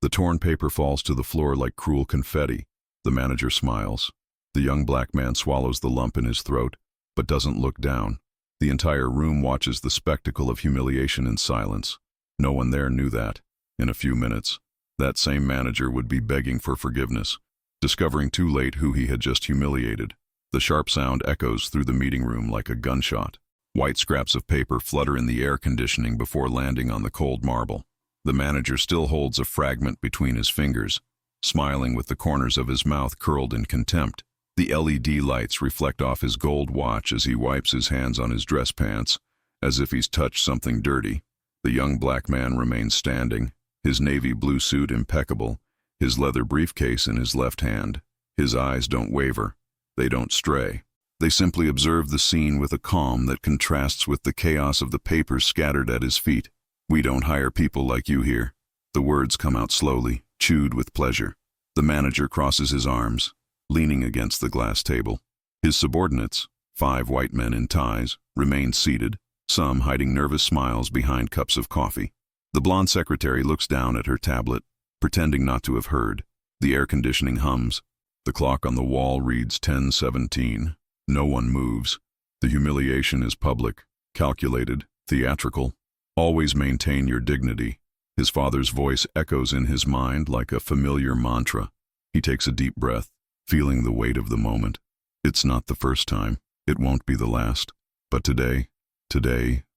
The torn paper falls to the floor like cruel confetti. The manager smiles. The young black man swallows the lump in his throat, but doesn't look down. The entire room watches the spectacle of humiliation in silence. No one there knew that. In a few minutes, that same manager would be begging for forgiveness, discovering too late who he had just humiliated. The sharp sound echoes through the meeting room like a gunshot. White scraps of paper flutter in the air conditioning before landing on the cold marble. The manager still holds a fragment between his fingers, smiling with the corners of his mouth curled in contempt. The LED lights reflect off his gold watch as he wipes his hands on his dress pants, as if he's touched something dirty. The young black man remains standing, his navy blue suit impeccable, his leather briefcase in his left hand. His eyes don't waver. They don't stray. They simply observe the scene with a calm that contrasts with the chaos of the papers scattered at his feet. "We don't hire people like you here." The words come out slowly, chewed with pleasure. The manager crosses his arms, leaning against the glass table. His subordinates, 5 white men in ties, remain seated, some hiding nervous smiles behind cups of coffee. The blonde secretary looks down at her tablet, pretending not to have heard. The air conditioning hums. The clock on the wall reads 10:17. No one moves. The humiliation is public, calculated, theatrical. Always maintain your dignity. His father's voice echoes in his mind like a familiar mantra. He takes a deep breath, feeling the weight of the moment. It's not the first time. It won't be the last. But today,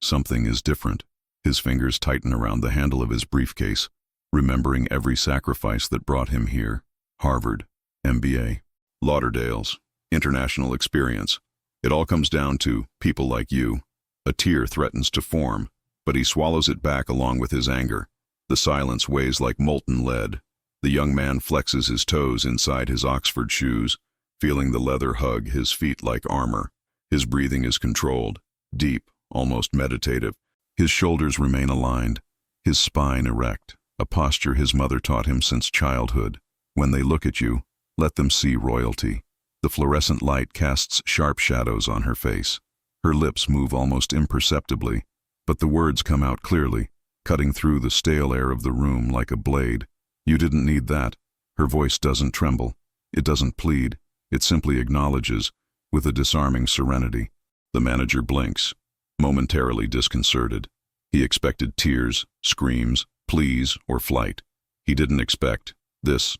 something is different. His fingers tighten around the handle of his briefcase, remembering every sacrifice that brought him here. Harvard, MBA, Lauderdale's, international experience. It all comes down to people like you. A tear threatens to form, but he swallows it back along with his anger. The silence weighs like molten lead. The young man flexes his toes inside his Oxford shoes, feeling the leather hug his feet like armor. His breathing is controlled, deep, almost meditative. His shoulders remain aligned, his spine erect, a posture his mother taught him since childhood. When they look at you, let them see royalty. The fluorescent light casts sharp shadows on her face. Her lips move almost imperceptibly, but the words come out clearly, cutting through the stale air of the room like a blade. "You didn't need that." Her voice doesn't tremble. It doesn't plead. It simply acknowledges, with a disarming serenity. The manager blinks, momentarily disconcerted. He expected tears, screams, pleas, or flight. He didn't expect this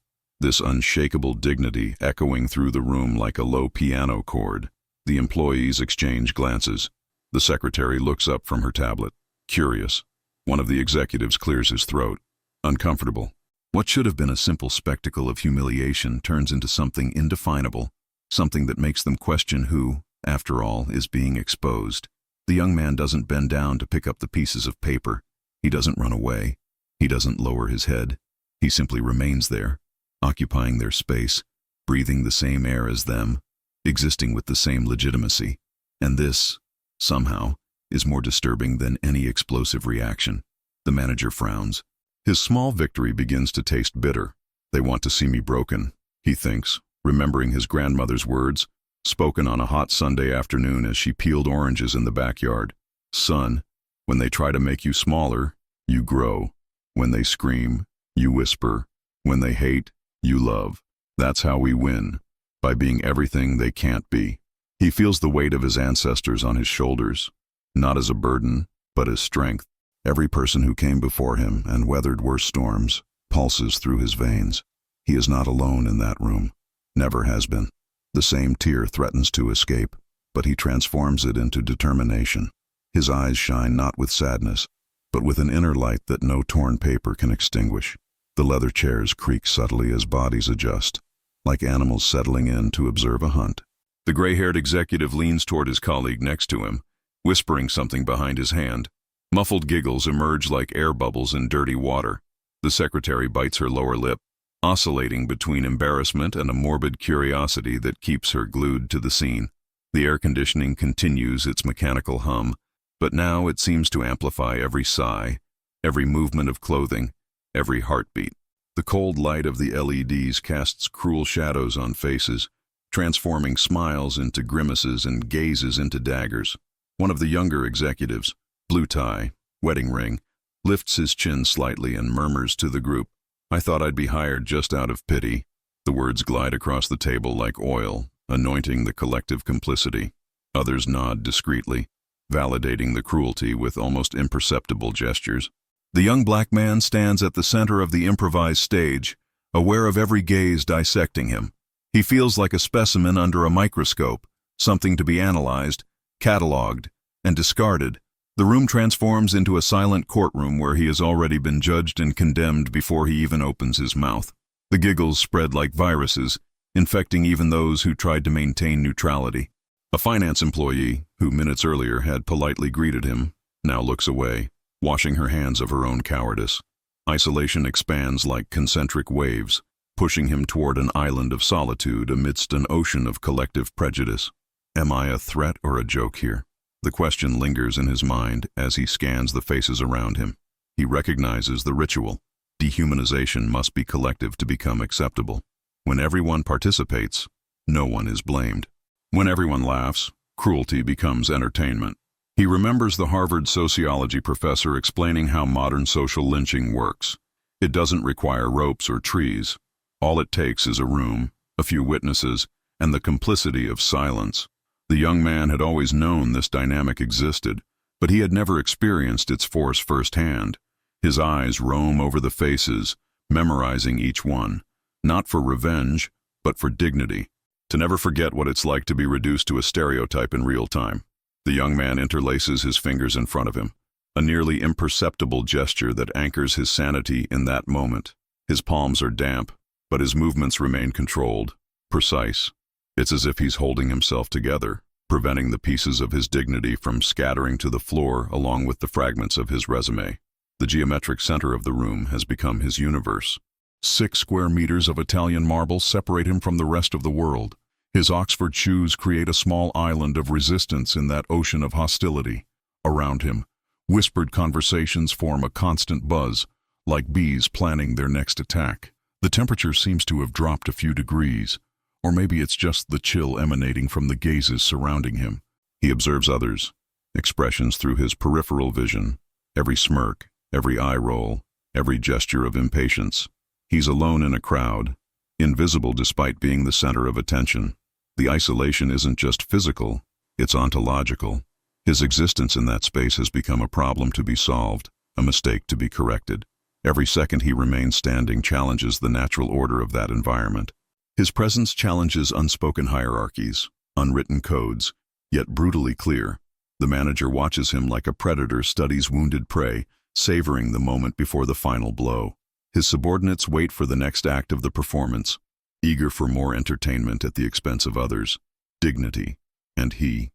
unshakable dignity echoing through the room like a low piano chord. The employees exchange glances. The secretary looks up from her tablet, curious. One of the executives clears his throat, uncomfortable. What should have been a simple spectacle of humiliation turns into something indefinable, something that makes them question who, after all, is being exposed. The young man doesn't bend down to pick up the pieces of paper. He doesn't run away. He doesn't lower his head. He simply remains there, occupying their space, breathing the same air as them, existing with the same legitimacy. And this, somehow, is more disturbing than any explosive reaction. The manager frowns. His small victory begins to taste bitter. "They want to see me broken," he thinks, remembering his grandmother's words, spoken on a hot Sunday afternoon as she peeled oranges in the backyard. "Son, when they try to make you smaller, you grow. When they scream, you whisper. When they hate, you love. That's how we win, by being everything they can't be." He feels the weight of his ancestors on his shoulders, not as a burden, but as strength. Every person who came before him and weathered worse storms pulses through his veins. He is not alone in that room, never has been. The same tear threatens to escape, but he transforms it into determination. His eyes shine not with sadness, but with an inner light that no torn paper can extinguish. The leather chairs creak subtly as bodies adjust, like animals settling in to observe a hunt. The gray-haired executive leans toward his colleague next to him, whispering something behind his hand. Muffled giggles emerge like air bubbles in dirty water. The secretary bites her lower lip, oscillating between embarrassment and a morbid curiosity that keeps her glued to the scene. The air conditioning continues its mechanical hum, but now it seems to amplify every sigh, every movement of clothing, every heartbeat. The cold light of the LEDs casts cruel shadows on faces, transforming smiles into grimaces and gazes into daggers. One of the younger executives, blue tie, wedding ring, lifts his chin slightly and murmurs to the group, I thought I'd be hired just out of pity. The words glide across the table like oil, anointing the collective complicity. Others nod discreetly, validating the cruelty with almost imperceptible gestures. The young black man stands at the center of the improvised stage, aware of every gaze dissecting him. He feels like a specimen under a microscope, something to be analyzed, catalogued, and discarded. The room transforms into a silent courtroom where he has already been judged and condemned before he even opens his mouth. The giggles spread like viruses, infecting even those who tried to maintain neutrality. A finance employee, who minutes earlier had politely greeted him, now looks away, washing her hands of her own cowardice. Isolation expands like concentric waves, pushing him toward an island of solitude amidst an ocean of collective prejudice. Am I a threat or a joke here? The question lingers in his mind as he scans the faces around him. He recognizes the ritual. Dehumanization must be collective to become acceptable. When everyone participates, no one is blamed. When everyone laughs, cruelty becomes entertainment. He remembers the Harvard sociology professor explaining how modern social lynching works. It doesn't require ropes or trees. All it takes is a room, a few witnesses, and the complicity of silence. The young man had always known this dynamic existed, but he had never experienced its force firsthand. His eyes roam over the faces, memorizing each one, not for revenge, but for dignity, to never forget what it's like to be reduced to a stereotype in real time. The young man interlaces his fingers in front of him, a nearly imperceptible gesture that anchors his sanity in that moment. His palms are damp, but his movements remain controlled, precise. It's as if he's holding himself together, preventing the pieces of his dignity from scattering to the floor along with the fragments of his resume. The geometric center of the room has become his universe. 6 square meters of Italian marble separate him from the rest of the world. His Oxford shoes create a small island of resistance in that ocean of hostility. Around him, whispered conversations form a constant buzz, like bees planning their next attack. The temperature seems to have dropped a few degrees, or maybe it's just the chill emanating from the gazes surrounding him. He observes others, expressions through his peripheral vision, every smirk, every eye roll, every gesture of impatience. He's alone in a crowd, invisible despite being the center of attention. The isolation isn't just physical, it's ontological. His existence in that space has become a problem to be solved, a mistake to be corrected. Every second he remains standing challenges the natural order of that environment. His presence challenges unspoken hierarchies, unwritten codes, yet brutally clear. The manager watches him like a predator studies wounded prey, savoring the moment before the final blow. His subordinates wait for the next act of the performance, eager for more entertainment at the expense of others. Dignity. And he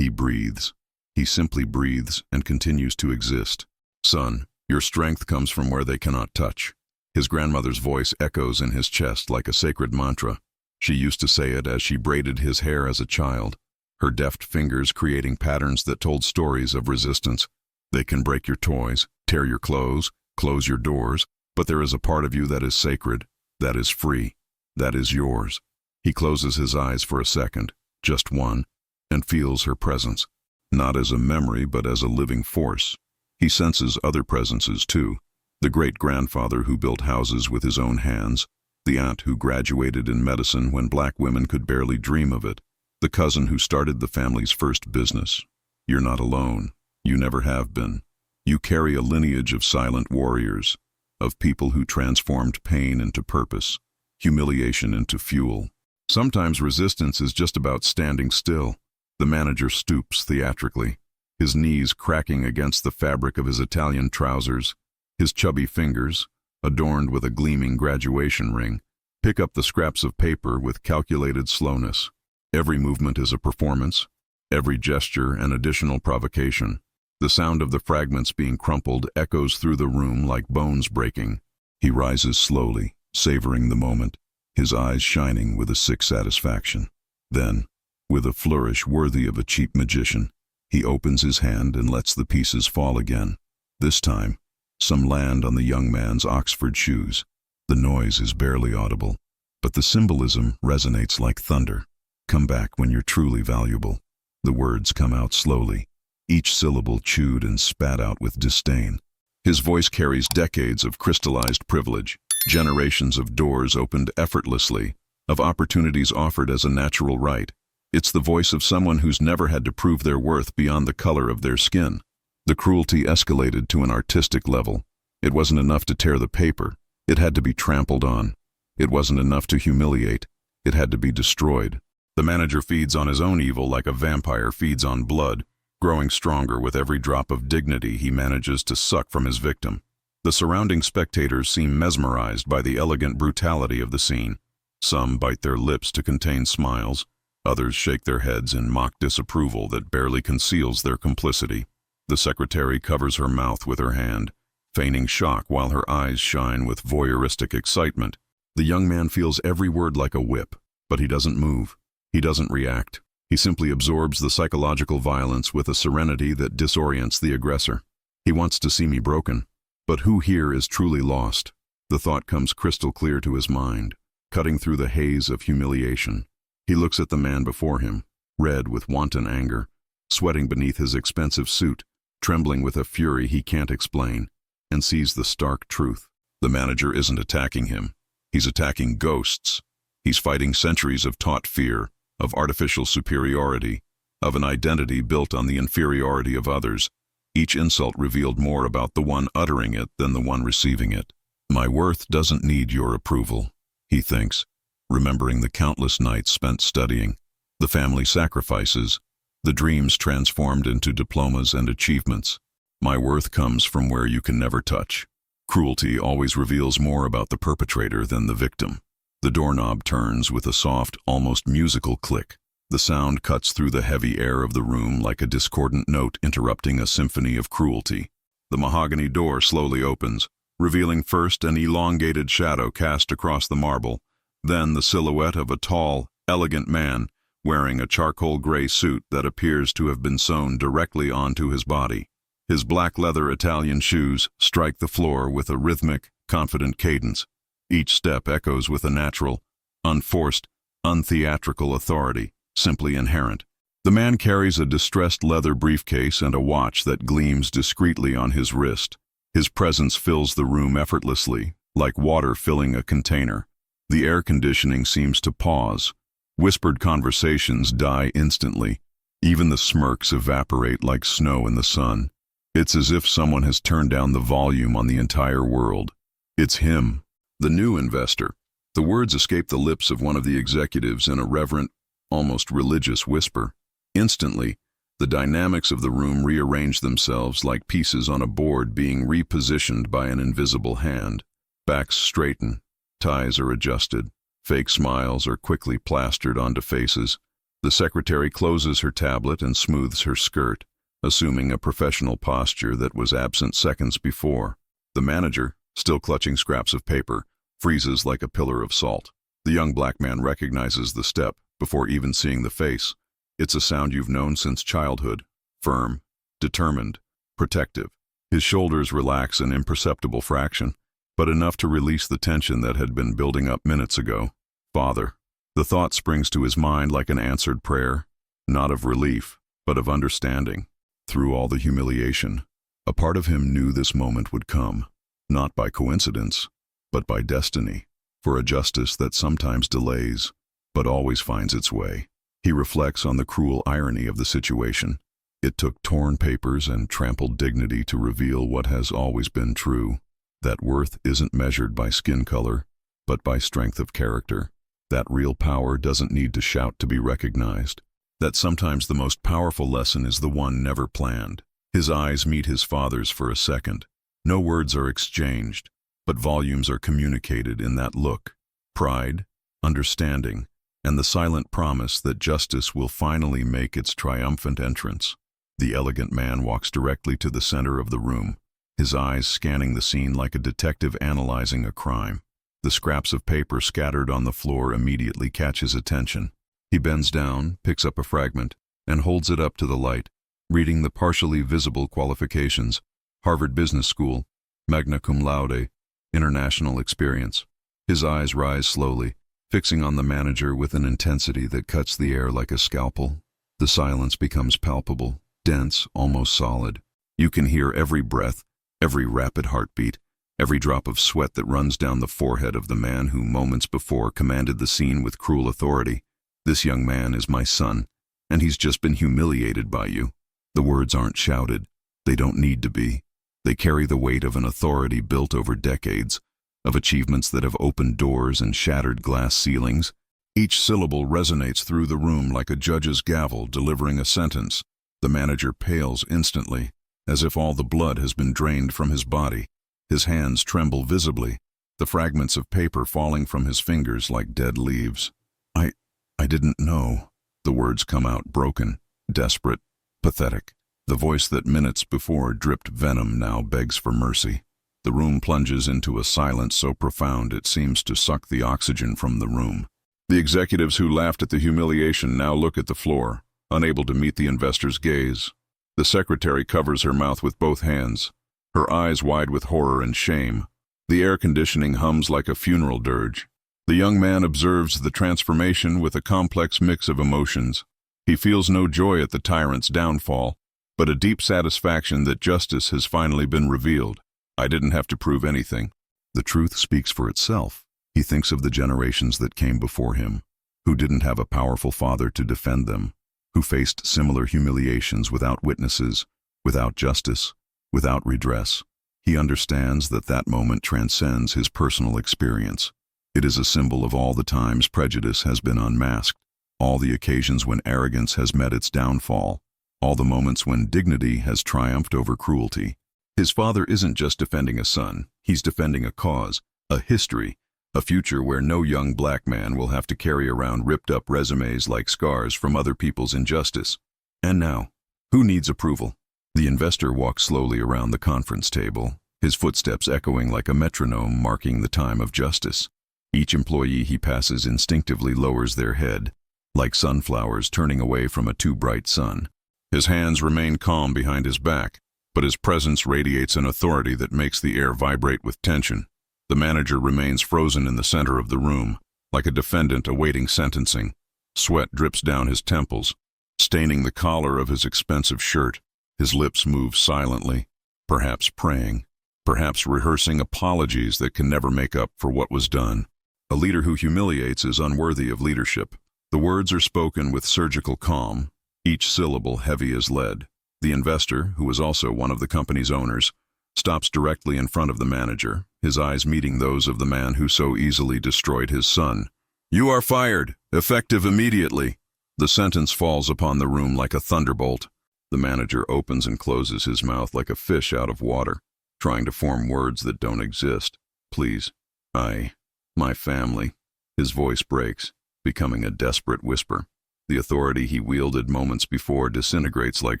breathes. He simply breathes and continues to exist. Son, your strength comes from where they cannot touch. His grandmother's voice echoes in his chest like a sacred mantra. She used to say it as she braided his hair as a child, her deft fingers creating patterns that told stories of resistance. They can break your toys, tear your clothes, close your doors, but there is a part of you that is sacred, that is free, that is yours. He closes his eyes for a second, just one, and feels her presence, not as a memory but as a living force. He senses other presences too. The great-grandfather who built houses with his own hands, the aunt who graduated in medicine when black women could barely dream of it, the cousin who started the family's first business. You're not alone. You never have been. You carry a lineage of silent warriors, of people who transformed pain into purpose, humiliation into fuel. Sometimes resistance is just about standing still. The manager stoops theatrically, his knees cracking against the fabric of his Italian trousers. His chubby fingers, adorned with a gleaming graduation ring, pick up the scraps of paper with calculated slowness. Every movement is a performance, every gesture an additional provocation. The sound of the fragments being crumpled echoes through the room like bones breaking. He rises slowly, savoring the moment, his eyes shining with a sick satisfaction. Then, with a flourish worthy of a cheap magician, he opens his hand and lets the pieces fall again. This time, some land on the young man's Oxford shoes. The noise is barely audible, but the symbolism resonates like thunder. Come back when you're truly valuable. The words come out slowly, each syllable chewed and spat out with disdain. His voice carries decades of crystallized privilege. Generations of doors opened effortlessly, of opportunities offered as a natural right. It's the voice of someone who's never had to prove their worth beyond the color of their skin. The cruelty escalated to an artistic level. It wasn't enough to tear the paper. It had to be trampled on. It wasn't enough to humiliate. It had to be destroyed. The manager feeds on his own evil like a vampire feeds on blood, growing stronger with every drop of dignity he manages to suck from his victim. The surrounding spectators seem mesmerized by the elegant brutality of the scene. Some bite their lips to contain smiles. Others shake their heads in mock disapproval that barely conceals their complicity. The secretary covers her mouth with her hand, feigning shock while her eyes shine with voyeuristic excitement. The young man feels every word like a whip, but he doesn't move. He doesn't react. He simply absorbs the psychological violence with a serenity that disorients the aggressor. He wants to see me broken. But who here is truly lost? The thought comes crystal clear to his mind, cutting through the haze of humiliation. He looks at the man before him, red with wanton anger, sweating beneath his expensive suit, trembling with a fury he can't explain, and sees the stark truth. The manager isn't attacking him. He's attacking ghosts. He's fighting centuries of taught fear, of artificial superiority, of an identity built on the inferiority of others. Each insult revealed more about the one uttering it than the one receiving it. My worth doesn't need your approval, he thinks, remembering the countless nights spent studying, the family sacrifices, the dreams transformed into diplomas and achievements. My worth comes from where you can never touch. Cruelty always reveals more about the perpetrator than the victim. The doorknob turns with a soft, almost musical click. The sound cuts through the heavy air of the room like a discordant note interrupting a symphony of cruelty. The mahogany door slowly opens, revealing first an elongated shadow cast across the marble, then the silhouette of a tall, elegant man wearing a charcoal gray suit that appears to have been sewn directly onto his body. His black leather Italian shoes strike the floor with a rhythmic, confident cadence. Each step echoes with a natural, unforced, untheatrical authority, simply inherent. The man carries a distressed leather briefcase and a watch that gleams discreetly on his wrist. His presence fills the room effortlessly, like water filling a container. The air conditioning seems to pause. Whispered conversations die instantly. Even the smirks evaporate like snow in the sun. It's as if someone has turned down the volume on the entire world. It's him, the new investor. The words escape the lips of one of the executives in a reverent, almost religious whisper. Instantly, the dynamics of the room rearrange themselves like pieces on a board being repositioned by an invisible hand. Backs straighten, ties are adjusted, fake smiles are quickly plastered onto faces. The secretary closes her tablet and smooths her skirt, assuming a professional posture that was absent seconds before. The manager, still clutching scraps of paper, freezes like a pillar of salt. The young black man recognizes the step before even seeing the face. It's a sound you've known since childhood, firm, determined, protective. His shoulders relax an imperceptible fraction, but enough to release the tension that had been building up minutes ago. Father. The thought springs to his mind like an answered prayer, not of relief, but of understanding. Through all the humiliation, a part of him knew this moment would come, not by coincidence, but by destiny, for a justice that sometimes delays, but always finds its way. He reflects on the cruel irony of the situation. It took torn papers and trampled dignity to reveal what has always been true, that worth isn't measured by skin color, but by strength of character, that real power doesn't need to shout to be recognized, that sometimes the most powerful lesson is the one never planned. His eyes meet his father's for a second. No words are exchanged, but volumes are communicated in that look. Pride, understanding, and the silent promise that justice will finally make its triumphant entrance. The elegant man walks directly to the center of the room, his eyes scanning the scene like a detective analyzing a crime. The scraps of paper scattered on the floor immediately catch his attention. He bends down, picks up a fragment, and holds it up to the light, reading the partially visible qualifications: Harvard Business School, magna cum laude, international experience. His eyes rise slowly, fixing on the manager with an intensity that cuts the air like a scalpel. The silence becomes palpable, dense, almost solid. You can hear every breath, every rapid heartbeat, every drop of sweat that runs down the forehead of the man who moments before commanded the scene with cruel authority. This young man is my son, and he's just been humiliated by you. The words aren't shouted. They don't need to be. They carry the weight of an authority built over decades, of achievements that have opened doors and shattered glass ceilings. Each syllable resonates through the room like a judge's gavel delivering a sentence. The manager pales instantly, as if all the blood has been drained from his body. His hands tremble visibly, the fragments of paper falling from his fingers like dead leaves. I didn't know. The words come out broken, desperate, pathetic. The voice that minutes before dripped venom now begs for mercy. The room plunges into a silence so profound it seems to suck the oxygen from the room. The executives who laughed at the humiliation now look at the floor, unable to meet the investor's gaze. The secretary covers her mouth with both hands, her eyes wide with horror and shame. The air conditioning hums like a funeral dirge. The young man observes the transformation with a complex mix of emotions. He feels no joy at the tyrant's downfall, but a deep satisfaction that justice has finally been revealed. I didn't have to prove anything. The truth speaks for itself. He thinks of the generations that came before him, who didn't have a powerful father to defend them, who faced similar humiliations without witnesses, without justice, without redress. He understands that that moment transcends his personal experience. It is a symbol of all the times prejudice has been unmasked, all the occasions when arrogance has met its downfall, all the moments when dignity has triumphed over cruelty. His father isn't just defending a son, he's defending a cause, a history, a future where no young black man will have to carry around ripped-up resumes like scars from other people's injustice. And now, who needs approval? The investor walks slowly around the conference table, his footsteps echoing like a metronome marking the time of justice. Each employee he passes instinctively lowers their head, like sunflowers turning away from a too bright sun. His hands remain calm behind his back, but his presence radiates an authority that makes the air vibrate with tension. The manager remains frozen in the center of the room, like a defendant awaiting sentencing. Sweat drips down his temples, staining the collar of his expensive shirt. His lips move silently, perhaps praying, perhaps rehearsing apologies that can never make up for what was done. A leader who humiliates is unworthy of leadership. The words are spoken with surgical calm, each syllable heavy as lead. The investor, who is also one of the company's owners, stops directly in front of the manager, his eyes meeting those of the man who so easily destroyed his son. "You are fired, effective immediately." The sentence falls upon the room like a thunderbolt. The manager opens and closes his mouth like a fish out of water, trying to form words that don't exist. "Please, my family." His voice breaks, becoming a desperate whisper. The authority he wielded moments before disintegrates like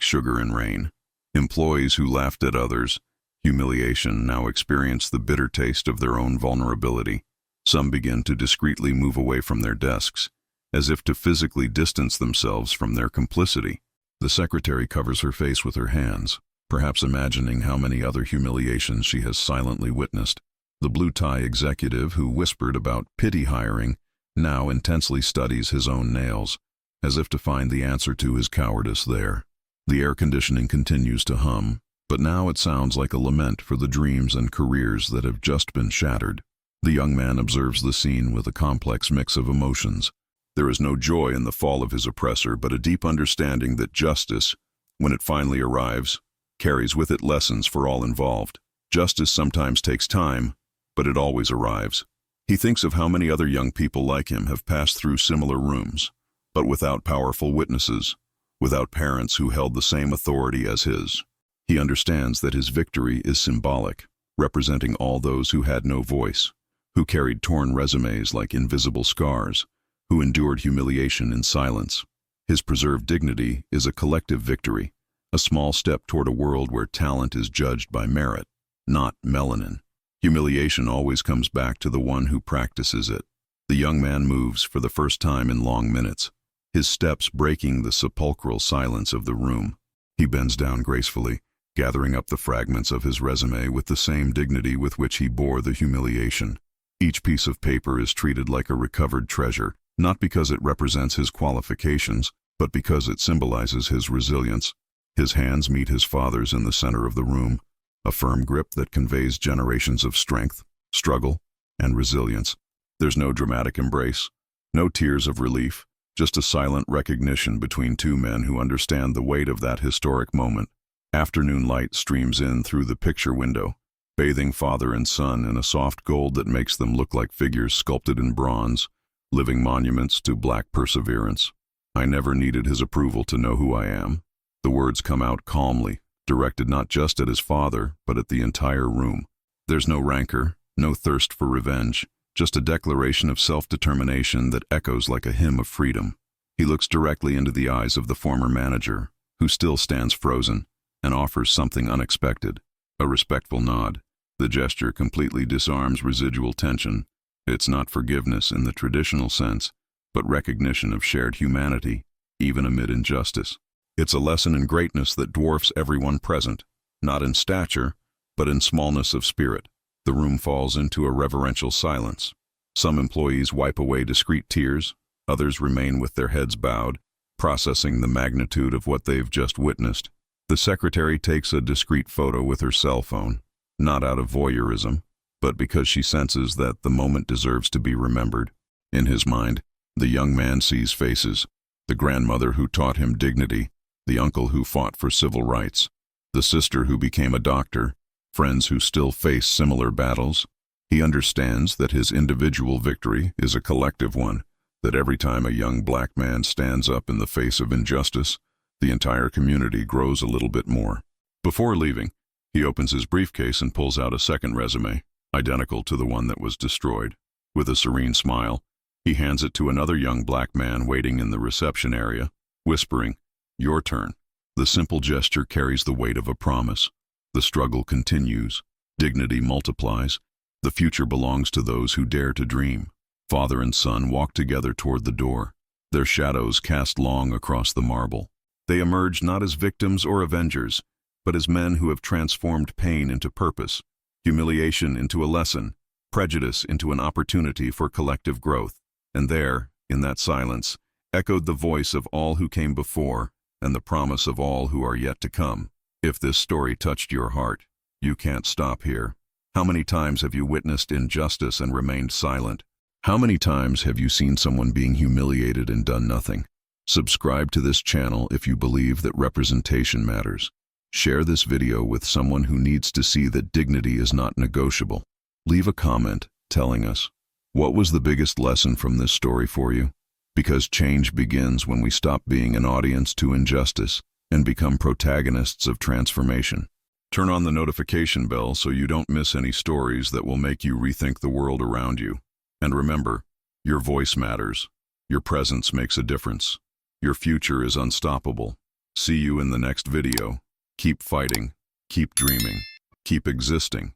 sugar in rain. Employees who laughed at others' humiliation now experience the bitter taste of their own vulnerability. Some begin to discreetly move away from their desks, as if to physically distance themselves from their complicity. The secretary covers her face with her hands, perhaps imagining how many other humiliations she has silently witnessed. The blue-tie executive who whispered about pity hiring now intensely studies his own nails, as if to find the answer to his cowardice there. The air conditioning continues to hum, but now it sounds like a lament for the dreams and careers that have just been shattered. The young man observes the scene with a complex mix of emotions. There is no joy in the fall of his oppressor, but a deep understanding that justice, when it finally arrives, carries with it lessons for all involved. Justice sometimes takes time, but it always arrives. He thinks of how many other young people like him have passed through similar rooms, but without powerful witnesses, without parents who held the same authority as his. He understands that his victory is symbolic, representing all those who had no voice, who carried torn resumes like invisible scars, who endured humiliation in silence. His preserved dignity is a collective victory, a small step toward a world where talent is judged by merit, not melanin. Humiliation always comes back to the one who practices it. The young man moves for the first time in long minutes, his steps breaking the sepulchral silence of the room. He bends down gracefully, gathering up the fragments of his resume with the same dignity with which he bore the humiliation. Each piece of paper is treated like a recovered treasure, not because it represents his qualifications, but because it symbolizes his resilience. His hands meet his father's in the center of the room, a firm grip that conveys generations of strength, struggle, and resilience. There's no dramatic embrace, no tears of relief, just a silent recognition between two men who understand the weight of that historic moment. Afternoon light streams in through the picture window, bathing father and son in a soft gold that makes them look like figures sculpted in bronze, living monuments to black perseverance. I never needed his approval to know who I am. The words come out calmly, directed not just at his father, but at the entire room. There's no rancor, no thirst for revenge, just a declaration of self-determination that echoes like a hymn of freedom. He looks directly into the eyes of the former manager, who still stands frozen, and offers something unexpected, a respectful nod. The gesture completely disarms residual tension. It's not forgiveness in the traditional sense, but recognition of shared humanity, even amid injustice. It's a lesson in greatness that dwarfs everyone present, not in stature, but in smallness of spirit. The room falls into a reverential silence. Some employees wipe away discreet tears, others remain with their heads bowed, processing the magnitude of what they've just witnessed. The secretary takes a discreet photo with her cell phone, not out of voyeurism, but because she senses that the moment deserves to be remembered. In his mind, the young man sees faces: the grandmother who taught him dignity, the uncle who fought for civil rights, the sister who became a doctor, friends who still face similar battles. He understands that his individual victory is a collective one, that every time a young black man stands up in the face of injustice, the entire community grows a little bit more. Before leaving, he opens his briefcase and pulls out a second resume, identical to the one that was destroyed. With a serene smile, he hands it to another young black man waiting in the reception area, whispering, "Your turn." The simple gesture carries the weight of a promise. The struggle continues. Dignity multiplies. The future belongs to those who dare to dream. Father and son walk together toward the door, their shadows cast long across the marble. They emerge not as victims or avengers, but as men who have transformed pain into purpose, humiliation into a lesson, prejudice into an opportunity for collective growth. And there, in that silence, echoed the voice of all who came before and the promise of all who are yet to come. If this story touched your heart, you can't stop here. How many times have you witnessed injustice and remained silent? How many times have you seen someone being humiliated and done nothing? Subscribe to this channel if you believe that representation matters. Share this video with someone who needs to see that dignity is not negotiable. Leave a comment telling us, what was the biggest lesson from this story for you? Because change begins when we stop being an audience to injustice and become protagonists of transformation. Turn on the notification bell so you don't miss any stories that will make you rethink the world around you. And remember, your voice matters. Your presence makes a difference. Your future is unstoppable. See you in the next video. Keep fighting, keep dreaming, keep existing.